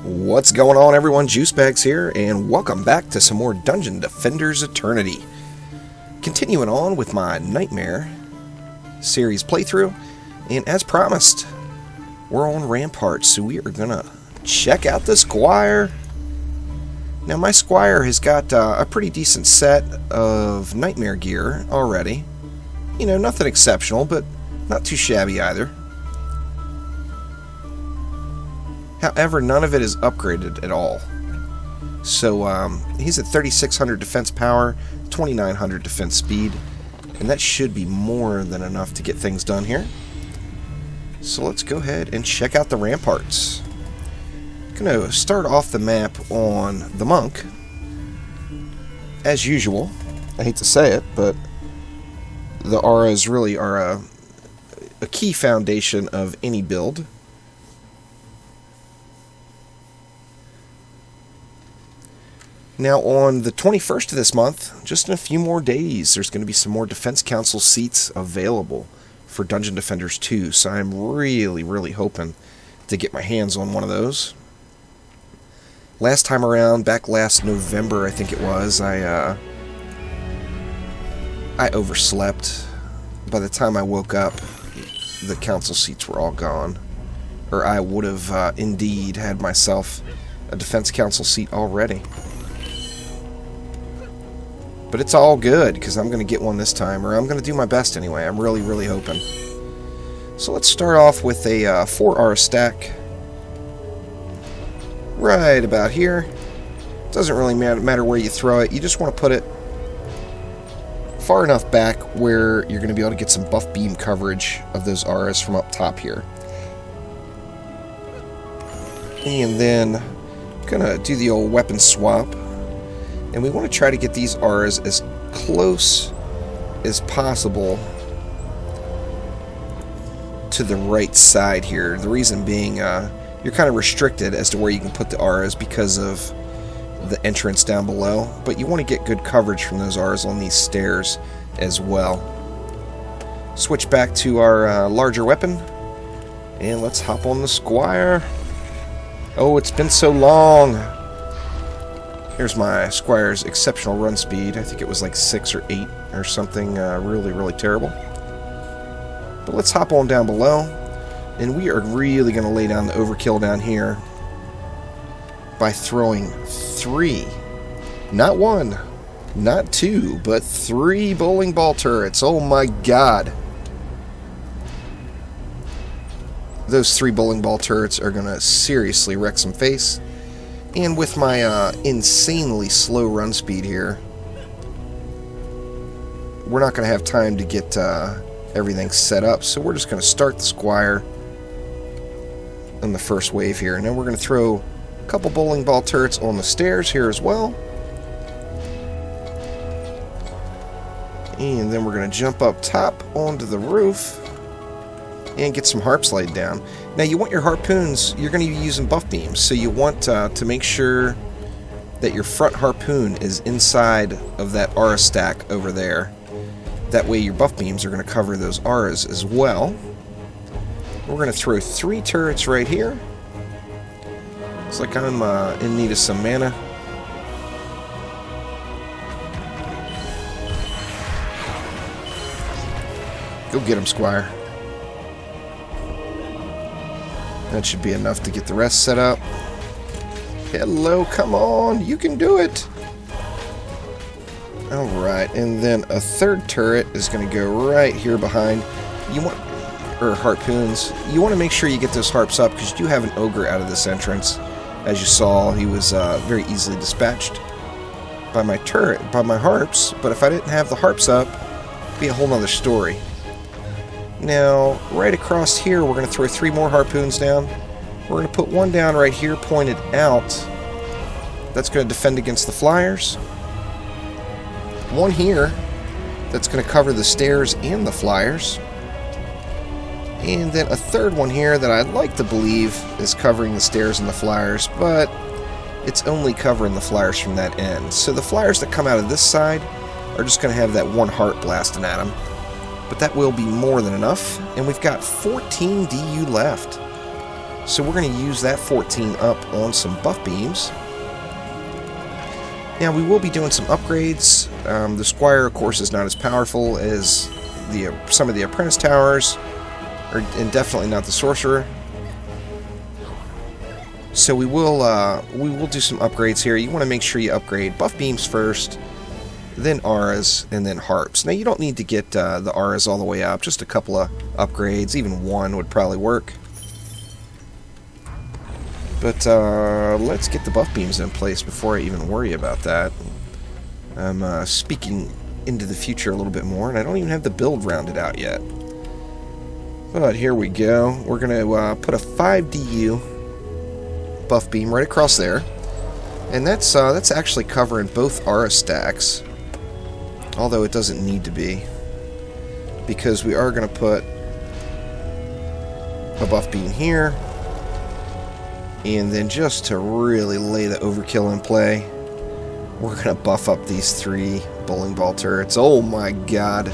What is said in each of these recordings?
What's going on, everyone? Juicebags here, and welcome back to some more Dungeon Defenders Eternity. Continuing on with my Nightmare series playthrough, and as promised, we're on Ramparts, so we are gonna check out the Squire. Now, my Squire has got a pretty decent set of Nightmare gear already. You know, nothing exceptional, but not too shabby either. However, none of it is upgraded at all. So he's at 3,600 defense power, 2,900 defense speed, and that should be more than enough to get things done here. So let's go ahead and check out the Ramparts. Gonna start off the map on the Monk. As usual, I hate to say it, but the auras really are a key foundation of any build. Now, on the 21st of this month, just in a few more days, there's going to be some more Defense Council seats available for Dungeon Defenders 2, so I'm really hoping to get my hands on one of those. Last time around, back last November, I think it was, I overslept. By the time I woke up, the council seats were all gone. Or I would have indeed had myself a Defense Council seat already. But it's all good, because I'm going to get one this time, or I'm going to do my best anyway. I'm really hoping. So let's start off with a 4R stack. Right about here. Doesn't really matter where you throw it. You just want to put it far enough back where you're going to be able to get some buff beam coverage of those auras from up top here. And then I'm going to do the old weapon swap. And we want to try to get these auras as close as possible to the right side here. The reason being, you're kind of restricted as to where you can put the auras because of the entrance down below. But you want to get good coverage from those auras on these stairs as well. Switch back to our larger weapon. And let's hop on the Squire. Oh, it's been so long. Here's my Squire's exceptional run speed. I think it was like 6 or 8 or something really terrible. But let's hop on down below. And we are really going to lay down the overkill down here by throwing 3, not 1, not 2, but 3 bowling ball turrets. Oh my god. Those 3 bowling ball turrets are going to seriously wreck some face. And with my insanely slow run speed here, we're not going to have time to get everything set up. So we're just going to start the Squire in the first wave here. And then we're going to throw a couple bowling ball turrets on the stairs here as well. And then we're going to jump up top onto the roof and get some harps laid down. Now, you want your harpoons, you're going to be using buff beams, so you want to make sure that your front harpoon is inside of that aura stack over there. That way your buff beams are going to cover those auras as well. We're going to throw 3 turrets right here. Looks like I'm in need of some mana. Go get him, Squire. That should be enough to get the rest set up. Hello, come on, you can do it. Alright, and then a 3rd turret is going to go right here behind. Or harpoons. You want to make sure you get those harps up, because you do have an ogre out of this entrance. As you saw, he was very easily dispatched by my harps. But if I didn't have the harps up, it'd be a whole nother story. Now, right across here, we're going to throw 3 more harpoons down. We're going to put one down right here, pointed out. That's going to defend against the flyers. One here, that's going to cover the stairs and the flyers. And then a 3rd one here that I'd like to believe is covering the stairs and the flyers, but it's only covering the flyers from that end. So the flyers that come out of this side are just going to have that 1 heart blasting at them. But that will be more than enough, and we've got 14 DU left. So we're going to use that 14 up on some buff beams. Now we will be doing some upgrades. The Squire, of course, is not as powerful as some of the Apprentice Towers, and definitely not the Sorcerer. So we will do some upgrades here. You want to make sure you upgrade buff beams first, then auras, and then harps. Now you don't need to get the auras all the way up. Just a couple of upgrades, even one would probably work. But let's get the buff beams in place before I even worry about that. I'm speaking into the future a little bit more, and I don't even have the build rounded out yet. But here we go. We're going to put a 5 DU buff beam right across there. And that's actually covering both aura stacks. Although it doesn't need to be. Because we are going to put a buff beam here. And then just to really lay the overkill in play, we're going to buff up these 3 bowling ball turrets. Oh my god.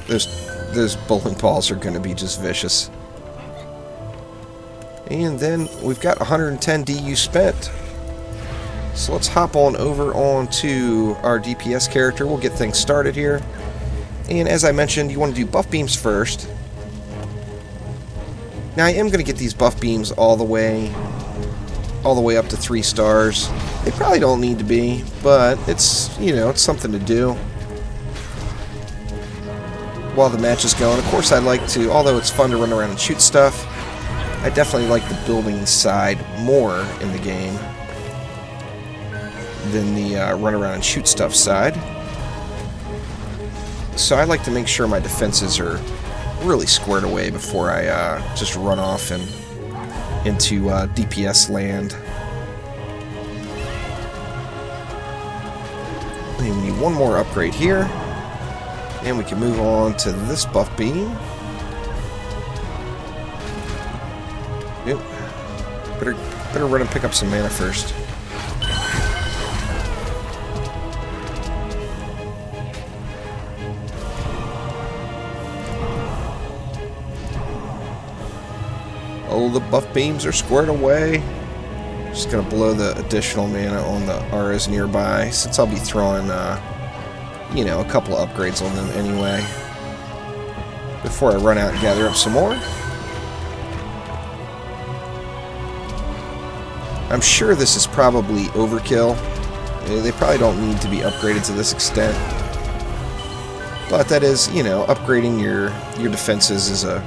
Those bowling balls are going to be just vicious. And then we've got 110 DU spent. So let's hop on over onto our DPS character. We'll get things started here. And as I mentioned, you want to do buff beams first. Now I am going to get these buff beams all the way up to 3 stars. They probably don't need to be, but it's, you know, it's something to do while the match is going. Of course, I like to, although it's fun to run around and shoot stuff, I definitely like the building side more in the game than the run around and shoot stuff side. So I like to make sure my defenses are really squared away before I just run off and into DPS land. And we need one more upgrade here, and we can move on to this buff beam. Yep. Better run and pick up some mana first. Oh, the buff beams are squared away. Just gonna blow the additional mana on the auras nearby, since I'll be throwing, you know, a couple of upgrades on them anyway. Before I run out and gather up some more. I'm sure this is probably overkill. They probably don't need to be upgraded to this extent. But that is, you know, upgrading your defenses is a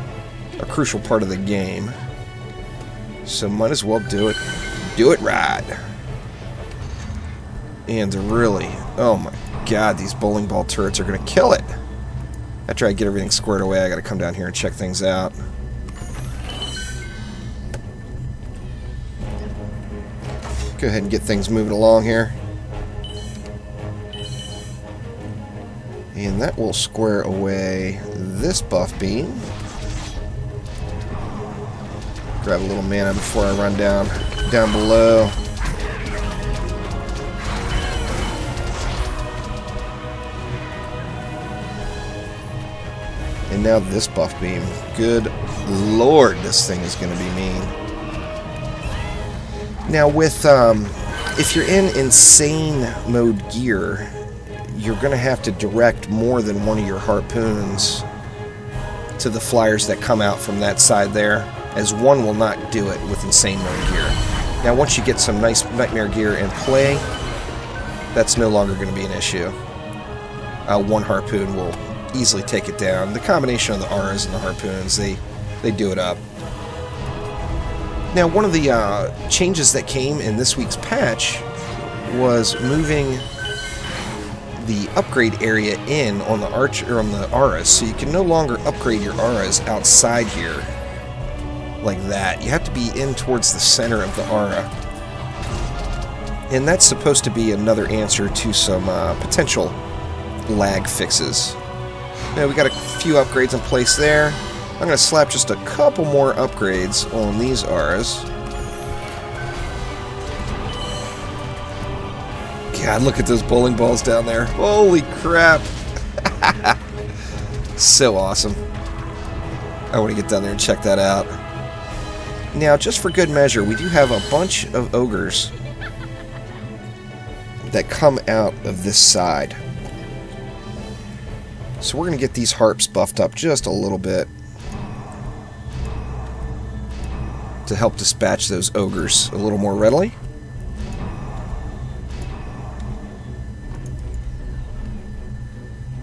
crucial part of the game. So might as well do it right. And really, oh my god, these bowling ball turrets are going to kill it. After I get everything squared away, I got to come down here and check things out. Go ahead and get things moving along here. And that will square away this buff beam. Grab a little mana before I run down below. And now this buff beam. Good lord, this thing is going to be mean. Now with, if you're in insane mode gear, you're going to have to direct more than one of your harpoons to the flyers that come out from that side there, as one will not do it with insane mode gear. Now once you get some nice nightmare gear in play, that's no longer going to be an issue. One harpoon will easily take it down. The combination of the auras and the harpoons, they do it up. Now one of the changes that came in this week's patch was moving the upgrade area in on the auras, so you can no longer upgrade your auras outside here like that. You have to be in towards the center of the aura. And that's supposed to be another answer to some potential lag fixes. Now we got a few upgrades in place there. I'm going to slap just a couple more upgrades on these auras. God, look at those bowling balls down there. Holy crap. So awesome. I want to get down there and check that out. Now, just for good measure, we do have a bunch of ogres that come out of this side. So we're going to get these harps buffed up just a little bit to help dispatch those ogres a little more readily.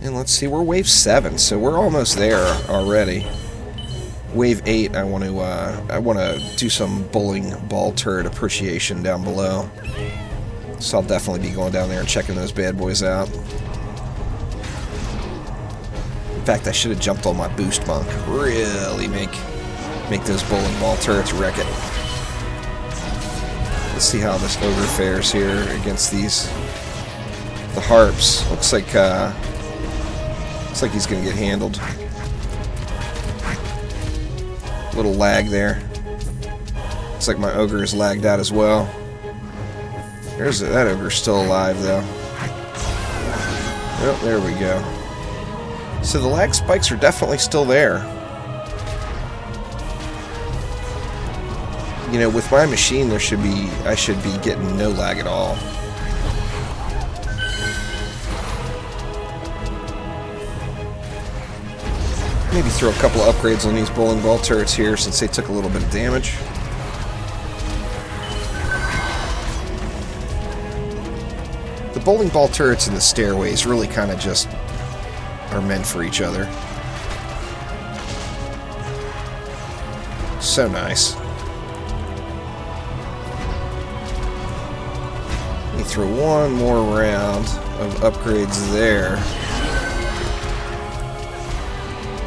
And let's see, we're wave 7, so we're almost there already. Wave 8, I want to do some bowling ball turret appreciation down below. So I'll definitely be going down there and checking those bad boys out. In fact, I should have jumped on my boost monk. Really make those bowling ball turrets wreck it. Let's see how this ogre fares here against the harps. Looks like he's gonna get handled. Little lag there. Looks like my ogre is lagged out as well. That ogre's still alive though. Oh, there we go. So the lag spikes are definitely still there. You know, with my machine, I should be getting no lag at all. Maybe throw a couple of upgrades on these bowling ball turrets here since they took a little bit of damage. The bowling ball turrets and the stairways really kind of just are meant for each other. So nice. Let me throw one more round of upgrades there.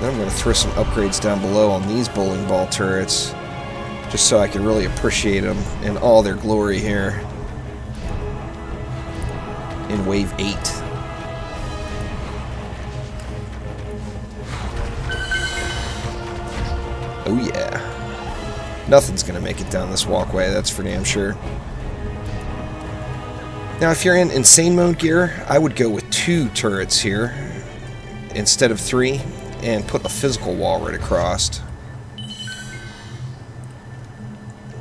Then I'm going to throw some upgrades down below on these bowling ball turrets, just so I can really appreciate them in all their glory here in Wave 8. Oh yeah. Nothing's going to make it down this walkway, that's for damn sure. Now if you're in insane mode gear, I would go with 2 turrets here instead of 3. And put a physical wall right across.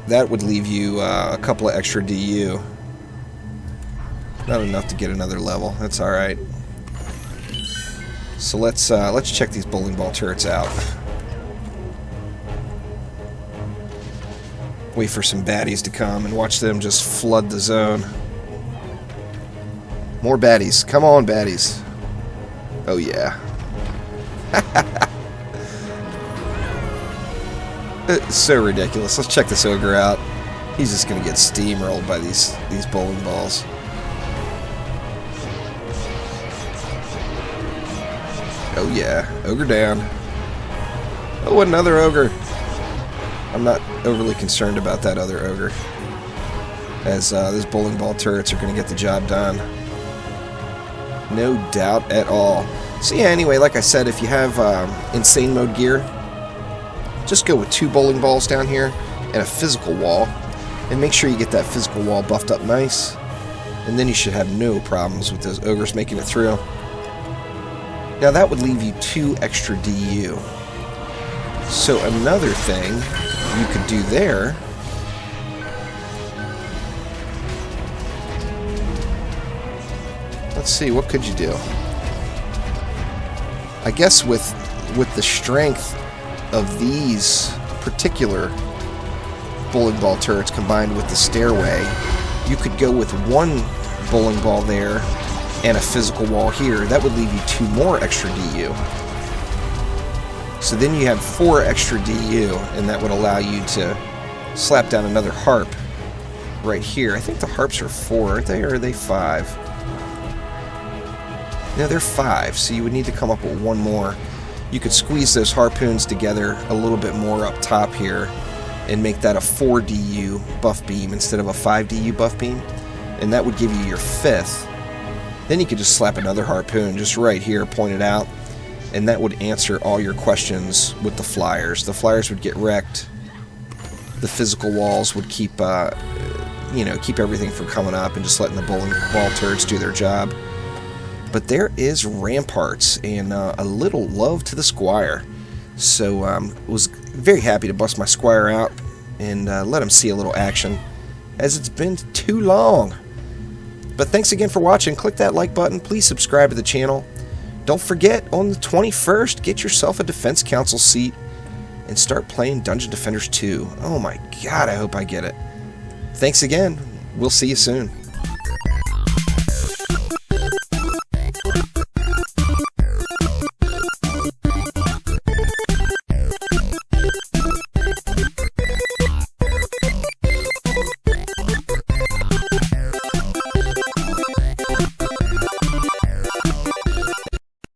That would leave you a couple of extra DU. Not enough to get another level. That's all right. So let's check these bowling ball turrets out. Wait for some baddies to come and watch them just flood the zone. More baddies. Come on, baddies. Oh yeah. It's so ridiculous. Let's check this ogre out. He's just gonna get steamrolled by these bowling balls. Oh yeah, ogre down. Oh, another ogre. I'm not overly concerned about that other ogre, as those bowling ball turrets are gonna get the job done. No doubt at all. So yeah, anyway, like I said, if you have insane mode gear, just go with 2 bowling balls down here and a physical wall, and make sure you get that physical wall buffed up nice, and then you should have no problems with those ogres making it through. Now that would leave you 2 extra DU. So another thing you could do there let's see, what could you do? I guess with the strength of these particular bowling ball turrets combined with the stairway, you could go with 1 bowling ball there and a physical wall here. That would leave you 2 more extra DU. So then you have 4 extra DU, and that would allow you to slap down another harp right here. I think the harps are 4, aren't they, or are they 5? No, they're 5, so you would need to come up with 1 more. You could squeeze those harpoons together a little bit more up top here and make that a 4 DU buff beam instead of a 5 DU buff beam, and that would give you your 5th. Then you could just slap another harpoon just right here pointed out, and that would answer all your questions with the flyers. The flyers would get wrecked. The physical walls would keep keep everything from coming up and just letting the bowling ball turrets do their job. But there is Ramparts, and a little love to the Squire. So was very happy to bust my squire out and let him see a little action, as it's been too long. But thanks again for watching. Click that like button. Please subscribe to the channel. Don't forget, on the 21st, get yourself a Defense Council seat and start playing Dungeon Defenders 2. Oh my god, I hope I get it. Thanks again. We'll see you soon.